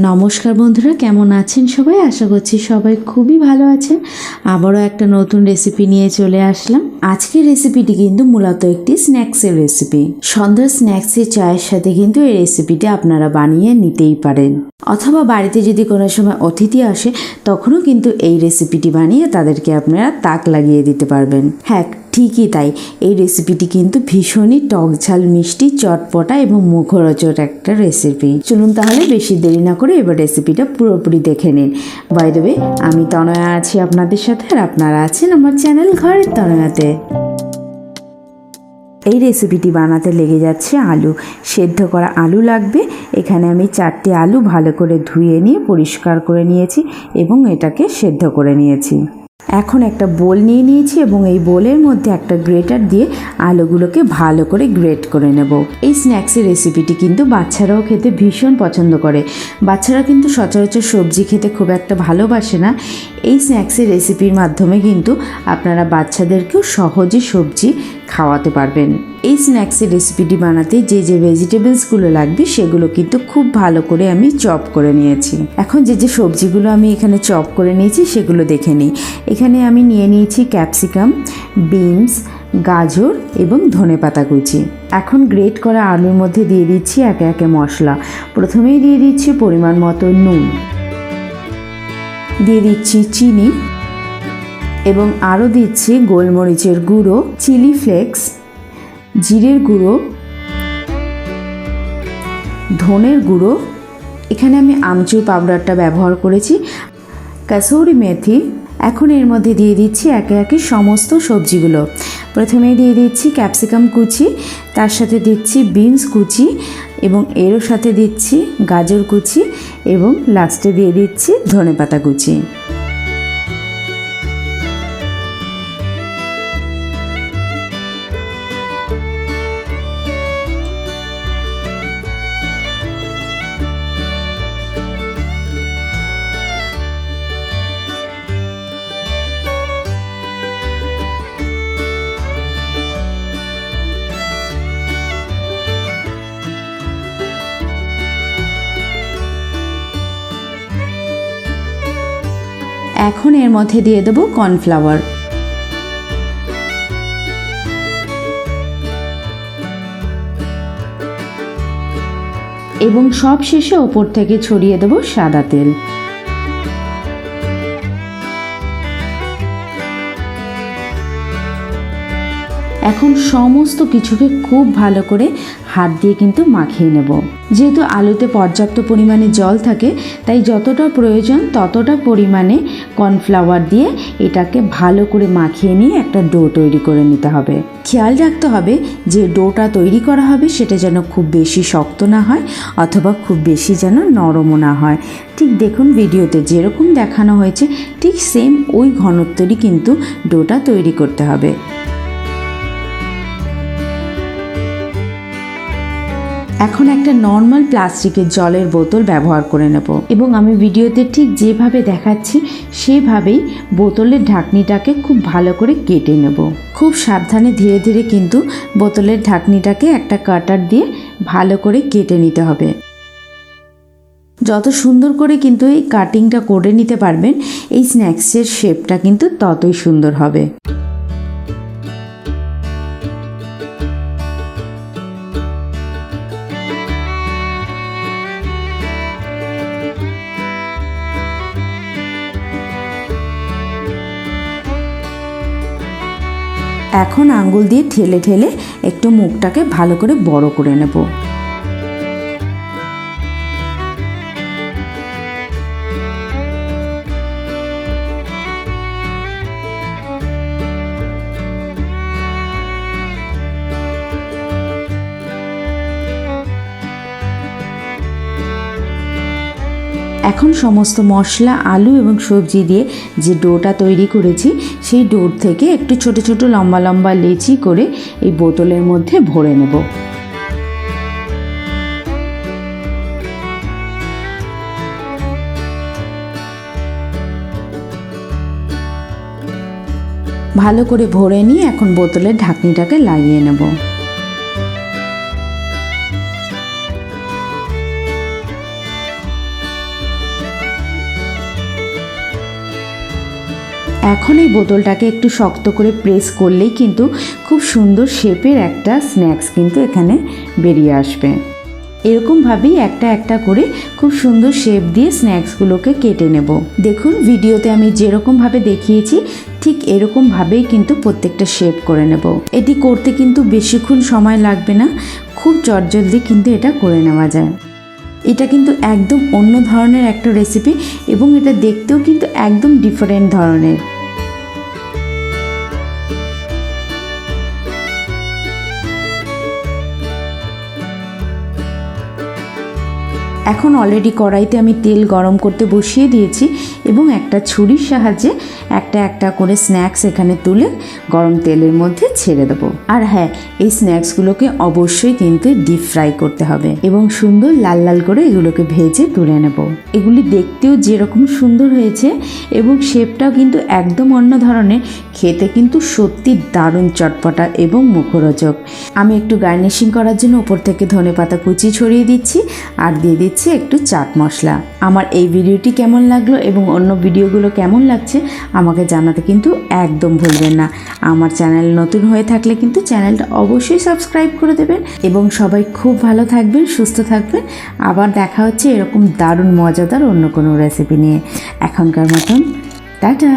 নমস্কার বন্ধুরা, কেমন আছেন সবাই? আশা করছি সবাই খুবই ভালো আছেন। আবারও একটা নতুন রেসিপি নিয়ে চলে আসলাম। আজকের রেসিপিটি কিন্তু মূলত একটি স্ন্যাক্সের রেসিপি। সন্ধ্যার স্ন্যাক্সের চায়ের সাথে কিন্তু এই রেসিপিটি আপনারা বানিয়ে নিতেই পারেন, অথবা বাড়িতে যদি কোনো সময় অতিথি আসে তখনও কিন্তু এই রেসিপিটি বানিয়ে তাদেরকে আপনারা তাক লাগিয়ে দিতে পারবেন। হ্যাঁ, ঠিকই তাই, এই রেসিপিটি কিন্তু ভীষণই টক ঝাল মিষ্টি চটপটা এবং মুখরোচক একটা রেসিপি। চলুন তাহলে বেশি দেরি না করে এবার রেসিপিটা পুরোপুরি দেখে নিন। বাই দ্য ওয়ে, আমি তনয়া আছি আপনাদের সাথে, আর আপনারা আছেন আমার চ্যানেল ঘরের তনয়াতে। এই রেসিপিটি বানাতে লেগে যাচ্ছে আলু। সেদ্ধ করা আলু লাগবে। এখানে আমি 4টি আলু ভালো করে ধুয়ে নিয়ে পরিষ্কার করে নিয়েছি এবং এটাকে সেদ্ধ করে নিয়েছি। এখন একটা বোল নিয়ে নিয়েছি এবং এই বোলের মধ্যে একটা গ্রেটার দিয়ে আলুগুলোকে ভালো করে গ্রেট করে নেব। এই স্ন্যাক্সের রেসিপিটি কিন্তু বাচ্চারাও খেতে ভীষণ পছন্দ করে। বাচ্চারা কিন্তু সচরাচর সবজি খেতে খুব একটা ভালোবাসে না। এই স্ন্যাক্সের রেসিপির মাধ্যমে কিন্তু আপনারা বাচ্চাদেরকেও সহজে সবজি খাওয়াতে পারবেন। এই স্ন্যাক্সের রেসিপিটি বানাতে যে যে ভেজিটেবলসগুলো লাগবে সেগুলো কিন্তু খুব ভালো করে আমি চপ করে নিয়েছি। এখন যে যে সবজিগুলো আমি এখানে চপ করে নিয়েছি সেগুলো দেখে নিই। এখানে আমি নিয়ে নিয়েছি ক্যাপসিকাম, বিনস, গাজর এবং ধনেপাতা কুচি। এখন গ্রেট করা আলুর মধ্যে দিয়ে দিচ্ছি একে একে মশলা। প্রথমেই দিয়ে দিচ্ছি পরিমাণ মতো নুন, দিয়ে দিচ্ছি চিনি এবং আরও দিচ্ছি গোলমরিচের গুঁড়ো, চিলি ফ্লেক্স, জিরের গুঁড়ো, ধনের গুঁড়ো, এখানে আমি আমচুর পাউডারটা ব্যবহার করেছি, কাসুরি মেথি। এখন এর মধ্যে দিয়ে দিচ্ছি একে একে সমস্ত সবজিগুলো। প্রথমে দিয়ে দিচ্ছি ক্যাপসিকাম কুচি, তার সাথে দিচ্ছি বিনস কুচি এবং এরও সাথে দিচ্ছি গাজর কুচি এবং লাস্টে দিয়ে দিচ্ছি ধনেপাতা কুচি। এখন এর মধ্যে দিয়ে দেবো কর্নফ্লাওয়ার। এবং সব শেষে ওপর থেকে ছড়িয়ে দেবো সাদা তেল। এখন সমস্ত কিছুকে খুব ভালো করে হাত দিয়ে কিন্তু মাখিয়ে নেব। যেহেতু আলুতে পর্যাপ্ত পরিমাণে জল থাকে, তাই যতটা প্রয়োজন ততটা পরিমাণে কর্নফ্লাওয়ার দিয়ে এটাকে ভালো করে মাখিয়ে নিয়ে একটা ডো তৈরি করে নিতে হবে। খেয়াল রাখতে হবে যে ডোটা তৈরি করা হবে সেটা যেন খুব বেশি শক্ত না হয় অথবা খুব বেশি যেন নরমও না হয়। ঠিক দেখুন, ভিডিওতে যেরকম দেখানো হয়েছে ঠিক সেম ওই ঘনত্বেরই কিন্তু ডোটা তৈরি করতে হবে। এখন একটা নর্মাল প্লাস্টিকের জলের বোতল ব্যবহার করে নেব এবং আমি ভিডিওতে ঠিক যেভাবে দেখাচ্ছি সেভাবেই বোতলের ঢাকনিটাকে খুব ভালো করে কেটে নেব। খুব সাবধানে ধীরে ধীরে কিন্তু বোতলের ঢাকনিটাকে একটা কাটার দিয়ে ভালো করে কেটে নিতে হবে। যত সুন্দর করে কিন্তু এই কাটিংটা করে নিতে পারবেন, এই স্ন্যাক্সের শেপটা কিন্তু ততই সুন্দর হবে। এখন আঙ্গুল দিয়ে ঠেলে ঠেলে একটু মুখটাকে ভালো করে বড় করে নেব। এখন সমস্ত মশলা, আলু এবং সবজি দিয়ে যে ডোটা তৈরি করেছি সেই ডোর থেকে একটু ছোট ছোট লম্বা লম্বা লেচি করে এই বোতলের মধ্যে ভরে নেব। ভালো করে ভরে নিয়ে এখন বোতলের ঢাকনিটাকে লাগিয়ে নেব। এখন এই বোতলটাকে একটু শক্ত করে প্রেস করলেই কিন্তু খুব সুন্দর শেপের একটা স্ন্যাক্স কিন্তু এখানে বেরিয়ে আসবে। এরকমভাবেই একটা একটা করে খুব সুন্দর শেপ দিয়ে স্ন্যাক্সগুলোকে কেটে নেব। দেখুন ভিডিওতে আমি যেরকমভাবে দেখিয়েছি ঠিক এরকমভাবেই কিন্তু প্রত্যেকটা শেপ করে নেব। এটি করতে কিন্তু বেশিক্ষণ সময় লাগবে না, খুব চটজলদি কিন্তু এটা করে নেওয়া যায়। এটা কিন্তু একদম অন্য ধরনের একটা রেসিপি এবং এটা দেখতেও কিন্তু একদম ডিফারেন্ট ধরনের। এখন অলরেডি কড়াইতে আমি তেল গরম করতে বসিয়ে দিয়েছি এবং একটা ছুরির সাহায্যে একটা একটা করে স্ন্যাক্স এখানে তুলে গরম তেলের মধ্যে ছেড়ে দেবো। আর হ্যাঁ, এই স্ন্যাক্সগুলোকে অবশ্যই কিন্তু ডিপ ফ্রাই করতে হবে এবং সুন্দর লাল লাল করে এগুলোকে ভেজে তুলে নেব। এগুলি দেখতেও যেরকম সুন্দর হয়েছে এবং শেপটাও কিন্তু একদম অন্য ধরনের, খেতে কিন্তু সত্যি দারুণ চটপটা এবং মুখরোচক। আমি একটু গার্নিশিং করার জন্য উপর থেকে ধনেপাতা কুচি ছড়িয়ে দিচ্ছি আর দিয়ে দিচ্ছি একটু চাট মশলা। আমার এই ভিডিওটি কেমন লাগলো এবং অন্য ভিডিওগুলো কেমন লাগছে আমাকে জানাতে কিন্তু একদম ভুলবেন না। আমার চ্যানেল নতুন হয়ে থাকলে কিন্তু চ্যানেলটা অবশ্যই সাবস্ক্রাইব করে দেবেন এবং সবাই খুব ভালো থাকবেন, সুস্থ থাকবেন। আবার দেখা হচ্ছে এরকম দারুণ মজাদার অন্য কোনো রেসিপি নিয়ে। এখনকার মতন টাটা।